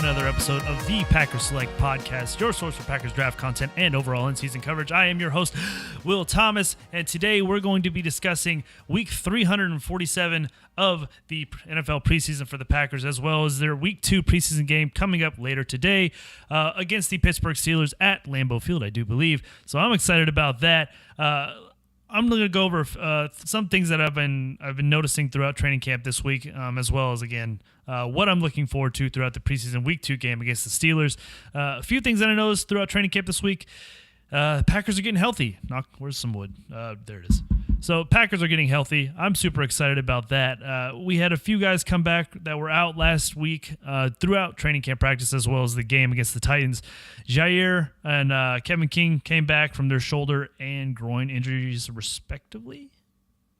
another episode of the Packers Select Podcast, your source for Packers draft content and overall in-season coverage. I am your host, Will Thomas, and today we're going to be discussing week 347 of the NFL preseason for the Packers, as well as their week 2 preseason game coming up later today against the Pittsburg Steelers at Lambeau Field, I do believe. So I'm excited about that. I'm going to go over some things that I've been noticing throughout training camp this week, as well as, again, what I'm looking forward to throughout the preseason week 2 game against the Steelers. A few things that I noticed throughout training camp this week. Packers are getting healthy. Where's some wood? There it is. So Packers are getting healthy. I'm super excited about that. We had a few guys come back that were out last week throughout training camp practice, as well as the game against the Titans. Jair and Kevin King came back from their shoulder and groin injuries, respectively.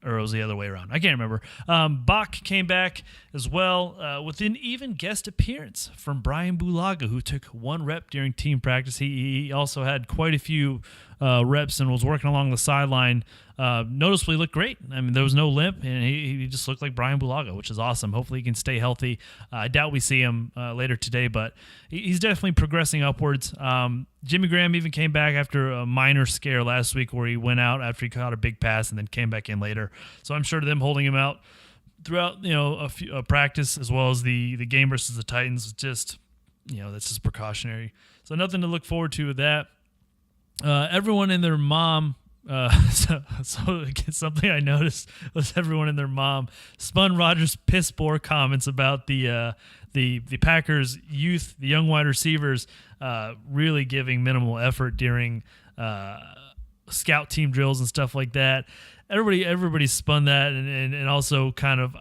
Or it was the other way around. I can't remember. Bach came back as well with an even guest appearance from Brian Bulaga, who took 1 rep during team practice. He also had quite a few reps and was working along the sideline. Noticeably looked great. I mean, there was no limp, and he just looked like Brian Bulaga, which is awesome. Hopefully he can stay healthy. I doubt we see him later today, but he's definitely progressing upwards. Jimmy Graham even came back after a minor scare last week where he went out after he caught a big pass and then came back in later. So I'm sure them holding him out throughout a practice as well as the game versus the Titans, just that's just precautionary. So nothing to look forward to with that. Everyone and their mom. So something I noticed was everyone and their mom spun Rodgers' piss poor comments about the Packers youth, the young wide receivers, really giving minimal effort during scout team drills and stuff like that. Everybody spun that, and also kind of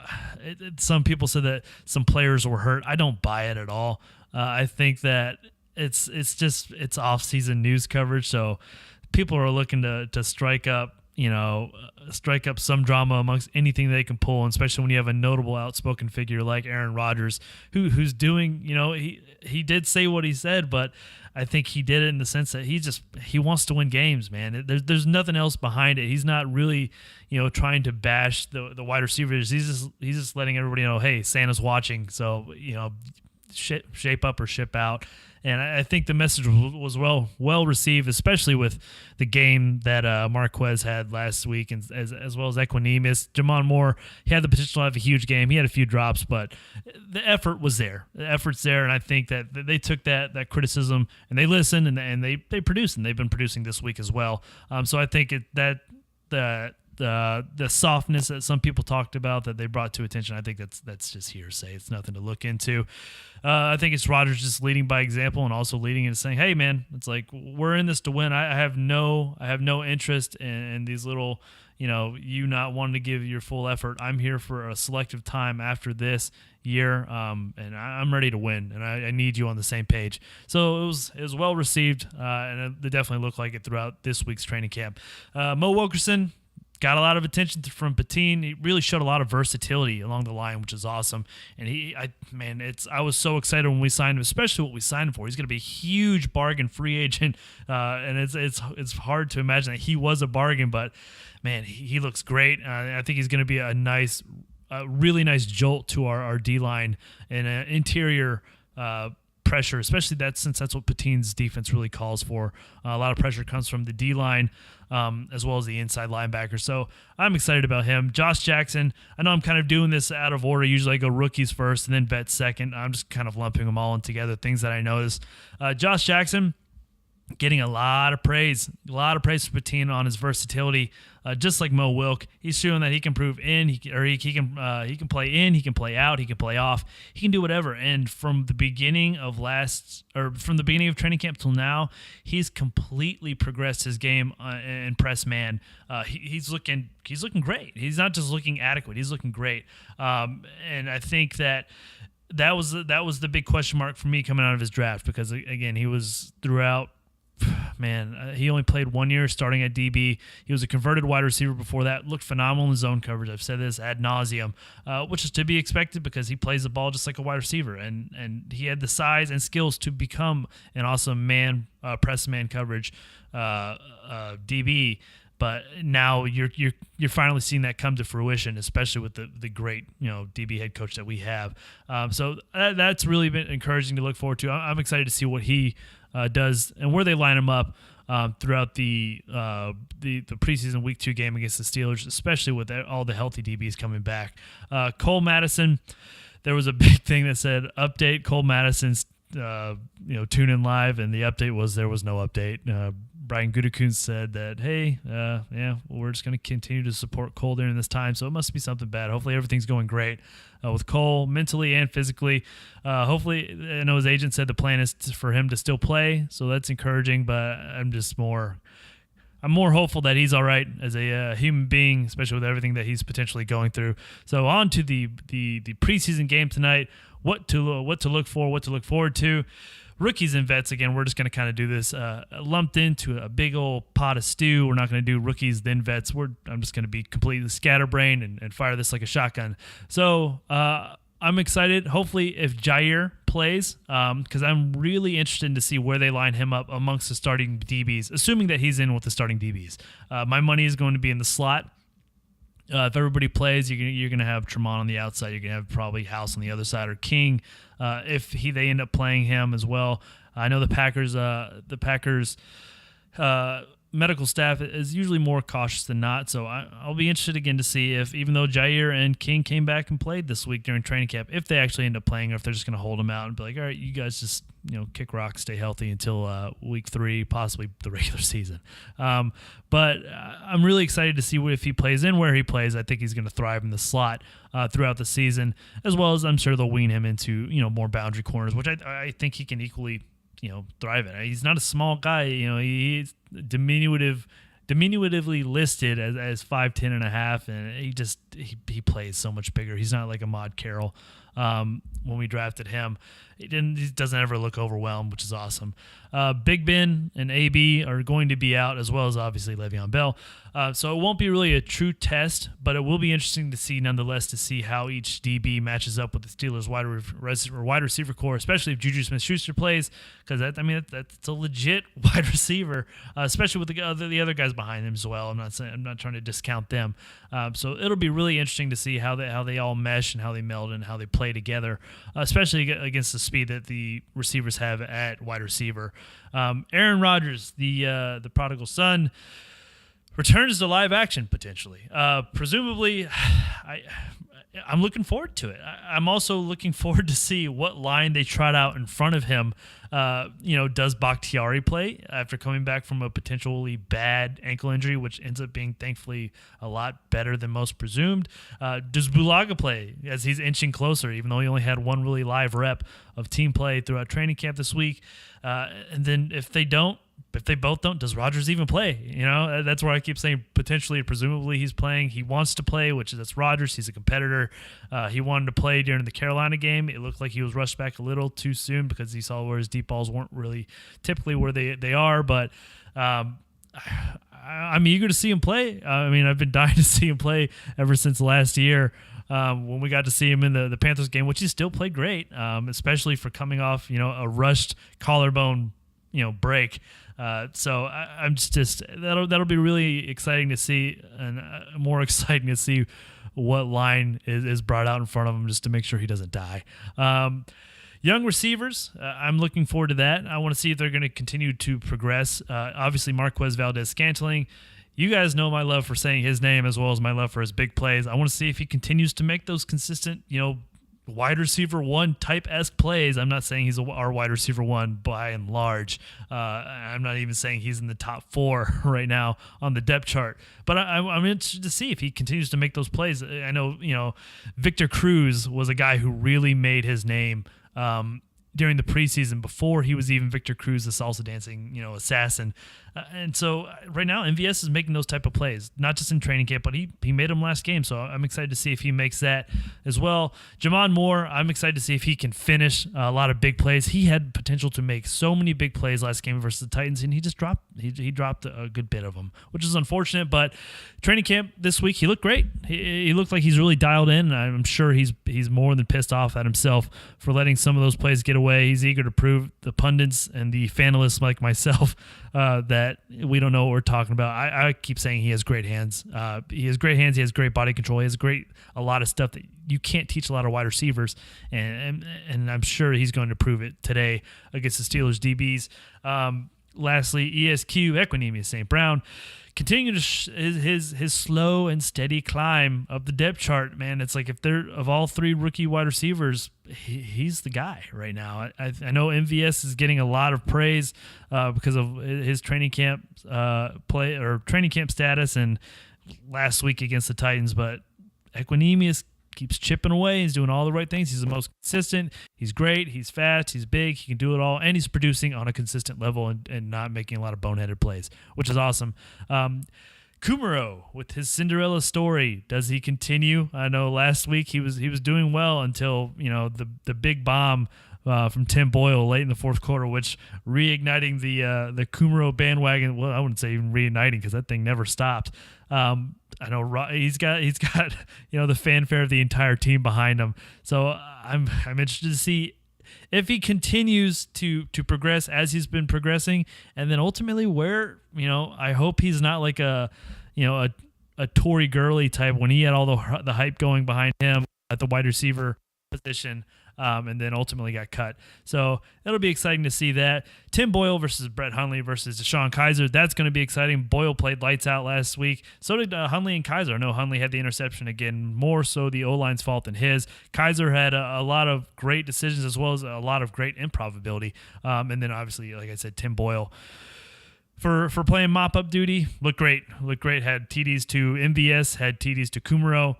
some people said that some players were hurt. I don't buy it at all. I think that it's off-season news coverage, so people are looking to strike up some drama amongst anything they can pull, and especially when you have a notable outspoken figure like Aaron Rodgers, who's doing, he did say what he said, but I think he did it in the sense that he wants to win games, man. There's nothing else behind it. He's not really, trying to bash the wide receivers. He's just letting everybody know, hey, Santa's watching, so shape up or ship out. And I think the message was well received, especially with the game that Marquez had last week, and as well as Equanimeous. Jamon Moore, he had the potential to have a huge game. He had a few drops, but the effort was there. The effort's there, and I think that they took that criticism and they listened and they produced, and they've been producing this week as well. So I think the softness that some people talked about that they brought to attention, I think that's just hearsay. It's nothing to look into. I think it's Rodgers just leading by example and also leading into saying, hey, man, it's like we're in this to win. I have no interest in these little, you not wanting to give your full effort. I'm here for a selective time after this year, and I'm ready to win, and I need you on the same page. So it was well received, and it definitely looked like it throughout this week's training camp. Mo Wilkerson got a lot of attention from Patine. He really showed a lot of versatility along the line, which is awesome. And I was so excited when we signed him, especially what we signed him for. He's going to be a huge bargain free agent, and it's hard to imagine that he was a bargain. But man, he looks great. I think he's going to be a really nice jolt to our D line and an interior pressure, especially since that's what Patine's defense really calls for. A lot of pressure comes from the D line, as well as the inside linebacker. So I'm excited about him. Josh Jackson, I know I'm kind of doing this out of order. Usually I go rookies first and then vets second. I'm just kind of lumping them all in together, things that I noticed. Josh Jackson getting a lot of praise for Patine on his versatility. Just like Mo Wilk, he's showing that he can prove he can play in, he can play out, he can play off, he can do whatever. And from the beginning of training camp till now, he's completely progressed his game in press man. He's looking great. He's not just looking adequate; he's looking great. And I think that was the big question mark for me coming out of his draft, because again, he was throughout. Man, he only played 1 year starting at DB. He was a converted wide receiver before that. Looked phenomenal in zone coverage. I've said this ad nauseum, which is to be expected because he plays the ball just like a wide receiver, and he had the size and skills to become an awesome press man coverage DB. But now you're finally seeing that come to fruition, especially with the great DB head coach that we have. So that's really been encouraging to look forward to. I'm excited to see what he does and where they line him up throughout the preseason Week 2 game against the Steelers, especially with all the healthy DBs coming back. Cole Madison, there was a big thing that said update Cole Madison's tune in live, and the update was there was no update. Brian Gutekunst said that, hey, we're just going to continue to support Cole during this time, so it must be something bad. Hopefully everything's going great with Cole, mentally and physically. Hopefully, I know his agent said the plan is for him to still play, so that's encouraging, but I'm more hopeful that he's all right as a human being, especially with everything that he's potentially going through. So on to the preseason game tonight. What to look for, what to look forward to. Rookies and vets, again, we're just going to kind of do this lumped into a big old pot of stew. We're not going to do rookies, then vets. I'm just going to be completely scatterbrained and fire this like a shotgun. So I'm excited. Hopefully, if Jair plays, because I'm really interested to see where they line him up amongst the starting DBs, assuming that he's in with the starting DBs. My money is going to be in the slot. If everybody plays, you're going to have Tremont on the outside. You're going to have probably House on the other side, or King if they end up playing him as well. I know the Packers medical staff is usually more cautious than not, so I'll be interested again to see if, even though Jair and King came back and played this week during training camp, if they actually end up playing, or if they're just going to hold them out and be like, all right, you guys just kick rock, stay healthy until week 3, possibly the regular season. But I'm really excited to see if he plays in where he plays. I think he's going to thrive in the slot throughout the season, as well as I'm sure they'll wean him into more boundary corners, which I think he can equally thrive in. He's not a small guy. He's diminutively listed as 5'10" and a half, and he plays so much bigger. He's not like Ahmad Carroll. When we drafted him, he doesn't ever look overwhelmed, which is awesome. Big Ben and AB are going to be out, as well as obviously Le'Veon Bell. So it won't be really a true test, but it will be interesting to see nonetheless, to see how each DB matches up with the Steelers' wide receiver core, especially if Juju Smith-Schuster plays, because that's a legit wide receiver, especially with the other guys behind him as well. I'm not trying to discount them. So it'll be really interesting to see how they all mesh and how they meld and how they play together, especially against the speed that the receivers have at wide receiver. Aaron Rodgers, the prodigal son, returns to live action potentially. Presumably, I'm looking forward to it. I'm also looking forward to see what line they trot out in front of him. Does Bakhtiari play after coming back from a potentially bad ankle injury, which ends up being thankfully a lot better than most presumed? Does Bulaga play as he's inching closer, even though he only had one really live rep of team play throughout training camp this week? And then if they both don't, does Rodgers even play? That's where I keep saying potentially or presumably he's playing. He wants to play, that's Rodgers. He's a competitor. He wanted to play during the Carolina game. It looked like he was rushed back a little too soon because he saw where his deep balls weren't really typically where they are. But I'm eager to see him play. I've been dying to see him play ever since last year. When we got to see him in the Panthers game, which he still played great, especially for coming off, a rushed collarbone, break. So I'm just that'll be really exciting to see, and more exciting to see what line is brought out in front of him just to make sure he doesn't die. Young receivers, I'm looking forward to that. I want to see if they're going to continue to progress. Obviously, Marquez Valdes-Scantling. You guys know my love for saying his name as well as my love for his big plays. I want to see if he continues to make those consistent, wide receiver one type-esque plays. I'm not saying he's our wide receiver one by and large. I'm not even saying he's in the top 4 right now on the depth chart. But I'm interested to see if he continues to make those plays. I know, Victor Cruz was a guy who really made his name during the preseason before he was even Victor Cruz, the salsa dancing, assassin. And so right now, MVS is making those type of plays, not just in training camp, but he made them last game. So I'm excited to see if he makes that as well. Jamon Moore, I'm excited to see if he can finish a lot of big plays. He had potential to make so many big plays last game versus the Titans, and he just dropped. He dropped a good bit of them, which is unfortunate. But training camp this week, he looked great. He looked like he's really dialed in. And I'm sure he's more than pissed off at himself for letting some of those plays get away. He's eager to prove the pundits and the fanalists like myself that that we don't know what we're talking about. I keep saying he has great hands. He has great hands. He has great body control. He has a lot of stuff that you can't teach a lot of wide receivers, and I'm sure he's going to prove it today against the Steelers DBs. Lastly, ESQ, Equinemius St. Brown, continuing to his slow and steady climb of the depth chart, man. It's like if they're of all three rookie wide receivers, he's the guy right now. I know MVS is getting a lot of praise because of his training camp training camp status and last week against the Titans, but Equinemius keeps chipping away. He's doing all the right things. He's the most consistent. He's great. He's fast. He's big. He can do it all. And he's producing on a consistent level and not making a lot of boneheaded plays, which is awesome. Kumaro with his Cinderella story. Does he continue? I know last week he was doing well until, the big bomb from Tim Boyle late in the fourth quarter, which reigniting the Kumaro bandwagon. Well, I wouldn't say even reigniting because that thing never stopped. I know he's got the fanfare of the entire team behind him. So I'm interested to see if he continues to progress as he's been progressing, and then ultimately where I hope he's not like a Tory Gurley type when he had all the hype going behind him at the wide receiver position. And then ultimately got cut. So it'll be exciting to see that. Tim Boyle versus Brett Hundley versus Deshaun Kaiser. That's going to be exciting. Boyle played lights out last week. So did Hundley and Kaiser. I know Hundley had the interception again, more so the O-line's fault than his. Kaiser had a lot of great decisions as well as a lot of great improbability. And then obviously, like I said, Tim Boyle, for playing mop-up duty, looked great. Had TDs to MVS, had TDs to Kumaro,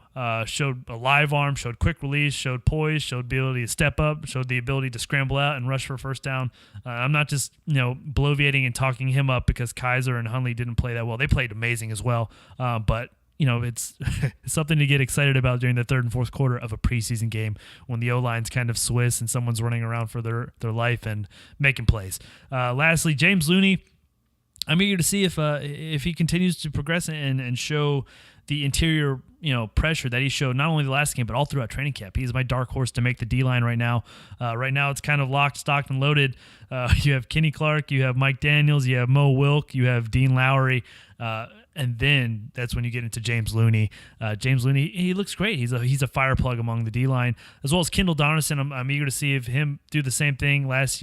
showed a live arm, showed quick release, showed poise, showed the ability to step up, showed the ability to scramble out and rush for a first down. I'm not just, bloviating and talking him up because Kaiser and Hundley didn't play that well. They played amazing as well. But it's something to get excited about during the third and fourth quarter of a preseason game when the O-line's kind of Swiss and someone's running around for their life and making plays. Lastly, James Looney. I'm eager to see if he continues to progress and show the interior, pressure that he showed not only the last game but all throughout training camp. He's my dark horse to make the D-line right now. Right now it's kind of locked, stocked, and loaded. You have Kenny Clark, you have Mike Daniels, you have Mo Wilk, you have Dean Lowry, and then that's when you get into James Looney. James Looney, he looks great. He's a fire plug among the D-line, as well as Kendall Donaldson. I'm eager to see if him do the same thing last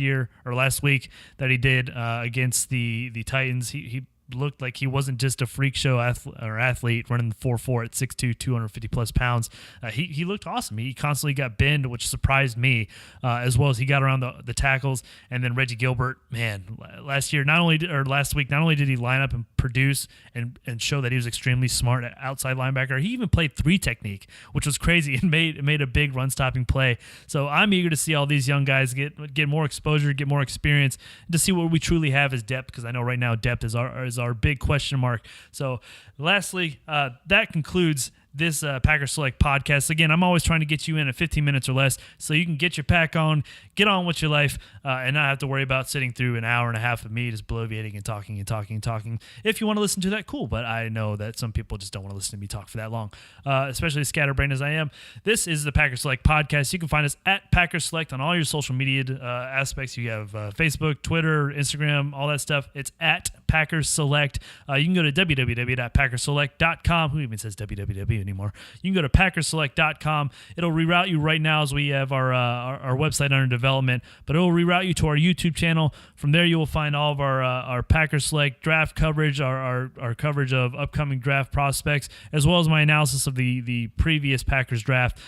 week that he did against the Titans. He looked like he wasn't just a freak show athlete running the 4.4 at 6'2", 250 plus pounds. He looked awesome. He constantly got bend, which surprised me, as well as he got around the tackles. And then Reggie Gilbert, man, last week, not only did he line up and produce and show that he was extremely smart at outside linebacker, he even played 3 technique, which was crazy, and made a big run stopping play. So I'm eager to see all these young guys get more exposure, get more experience, to see what we truly have as depth, because I know right now depth is our big question mark. So lastly, that concludes this Packers Select podcast. Again, I'm always trying to get you in at 15 minutes or less so you can get your pack on, get on with your life, and not have to worry about sitting through an hour and a half of me just bloviating and talking. If you want to listen to that, cool, but I know that some people just don't want to listen to me talk for that long, especially as scatterbrained as I am. This is the Packers Select podcast. You can find us at Packers Select on all your social media aspects. You have Facebook, Twitter, Instagram, all that stuff. It's at Packers Select. You can go to www.packerselect.com. Who even says www anymore? You can go to packerselect.com. It'll reroute you right now as we have our website under development, but it will reroute you to our YouTube channel. From there, you will find all of our Packers Select draft coverage, our coverage of upcoming draft prospects, as well as my analysis of the previous Packers draft.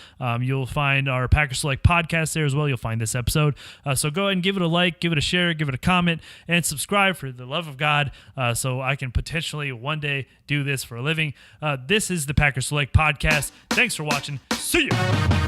You'll find our Packers Select podcast there as well. You'll find this episode. So go ahead and give it a like, give it a share, give it a comment, and subscribe for the love of God, so I can potentially one day do this for a living. This is the Packers Select podcast. Thanks for watching. See you.